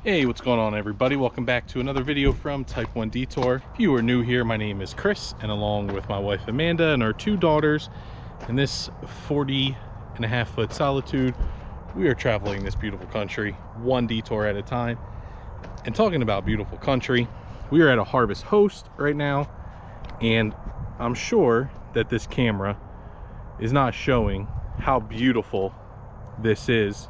Hey, what's going on everybody? Welcome back to another video from Type 1 Detour. If you are new here, my name is Chris, and along with my wife Amanda and our two daughters, in this 40.5-foot Solitude, we are traveling this beautiful country, one detour at a time. And talking about beautiful country, we are at a Harvest Host right now, and I'm sure that this camera is not showing how beautiful this is.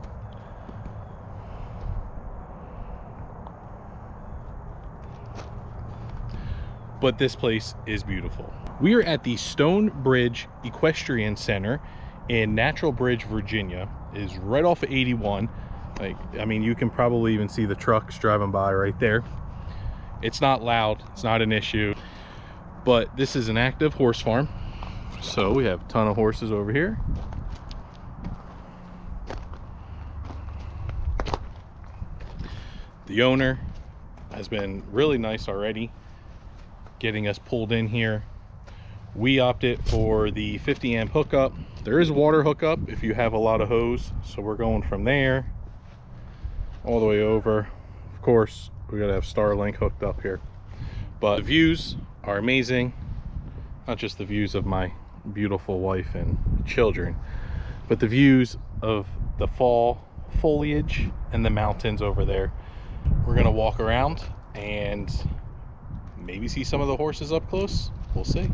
But this place is beautiful. We are at the Stone Bridge Equestrian Center in Natural Bridge, Virginia. It is right off of 81. I mean, you can probably even see the trucks driving by right there. It's not loud, it's not an issue, but this is an active horse farm. So we have a ton of horses over here. The owner has been really nice already, getting us pulled in here. We opted for the 50 amp hookup. There is water hookup if you have a lot of hose, so we're going from there all the way over. Of course, we gotta have Starlink hooked up here, but the views are amazing. Not just the views of my beautiful wife and children, but the views of the fall foliage and the mountains over there. We're gonna walk around and maybe see some of the horses up close. We'll see.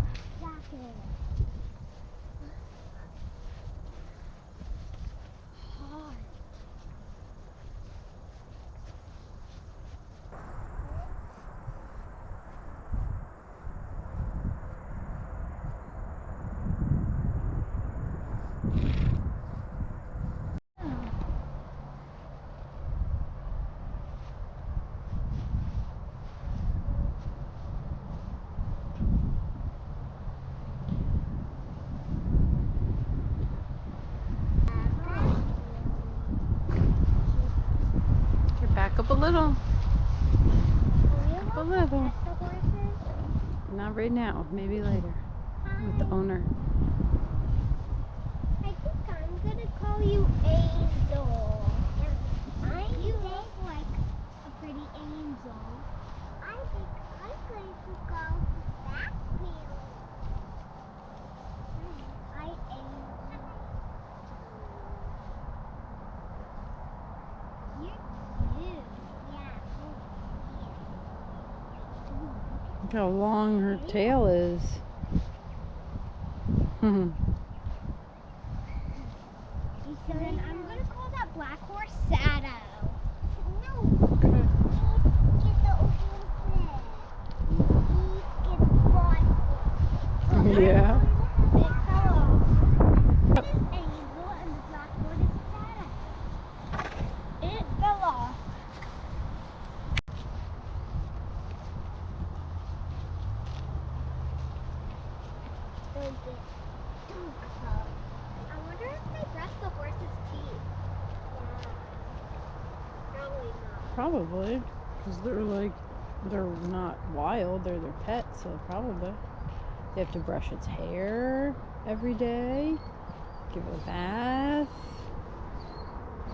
Back up a little. Up a little. Not right now, maybe later. With the owner. I think I'm gonna call you Angel. You look like a pretty angel. I think I'm going to call Backfield. I angel. You're cute. Yeah. Look how long her tail is. So then I'm gonna call that black horse Sado. No. Okay. Get the horse. Get the Yeah. Big fellow. Angel and the black horse is Sado. It fell off. I wonder if they brush the horse's teeth. Yeah. Probably not. Probably. Because they're not wild, they're their pets, so probably. They have to brush its hair every day, give it a bath.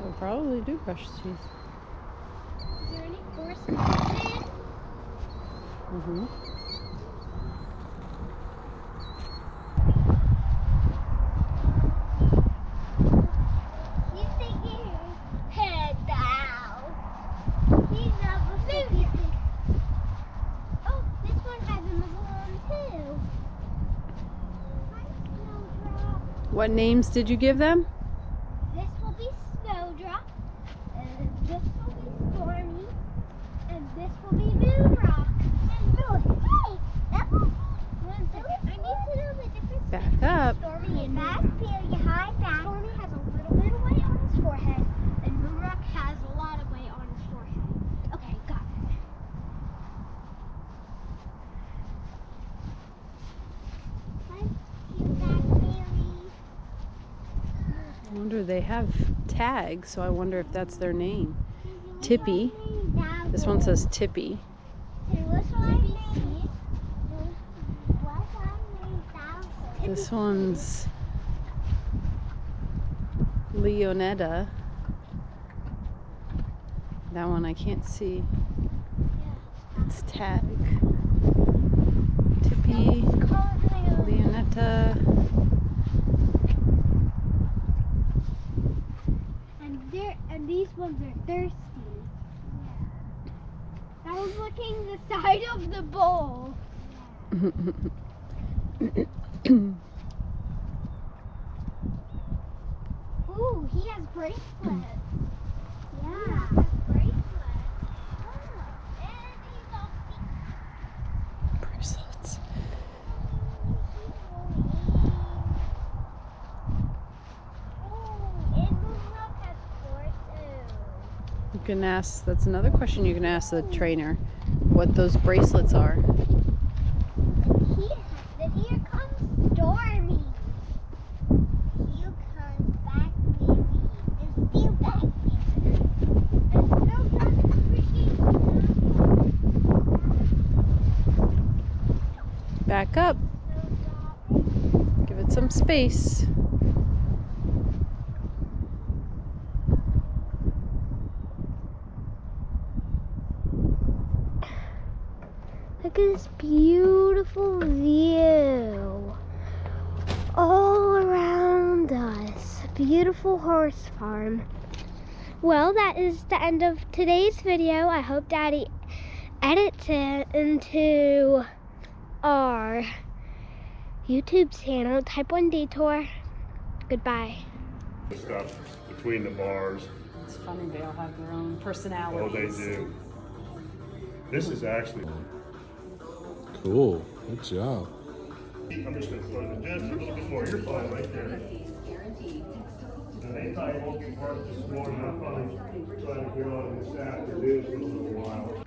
They probably do brush its teeth. Is there any horse in? Mm-hmm. He's taking his head down. He's not moving. Oh, this one has a muzzle on too. Hi, Snowdrop. What names did you give them? This will be Snowdrop, and this will be Stormy, and this will be Moonrock. And Moon. Hey, that one. One second. I need to know the difference Back between up. Stormy and Moonrock. Stormy has a little bit of weight on his forehead, and Moonrock has a lot of weight on his forehead. Okay, got it. Hi, cute Backberry. I wonder, they have tags, so I wonder if that's their name. Tippy. This one says Tippy. This one's Leonetta. That one I can't see. It's tag. Tippy, Leonetta. And these ones are thirsty. Yeah. I was looking the side of the bowl. Ooh, he has bracelets. Yeah, he has bracelets. Oh, and he's all Bracelets. You can ask, that's another question you can ask the trainer, what those bracelets are. Here comes Stormy. Here comes back baby. It's still back baby. It's still back freaking. Back up. Give it some space. Look at this beautiful view all around us. Beautiful horse farm. Well, that is the end of today's video. I hope Daddy edits it into our YouTube channel, Type 1 Detour. Goodbye. Stuff between the bars. It's funny, they all have their own personalities. Oh, they do. This is actually. Cool. Good job. I'm just going to close it just a little bit more. You're fine right there. And they probably won't be parked this morning. I'm probably trying to get on this afternoon for a little while.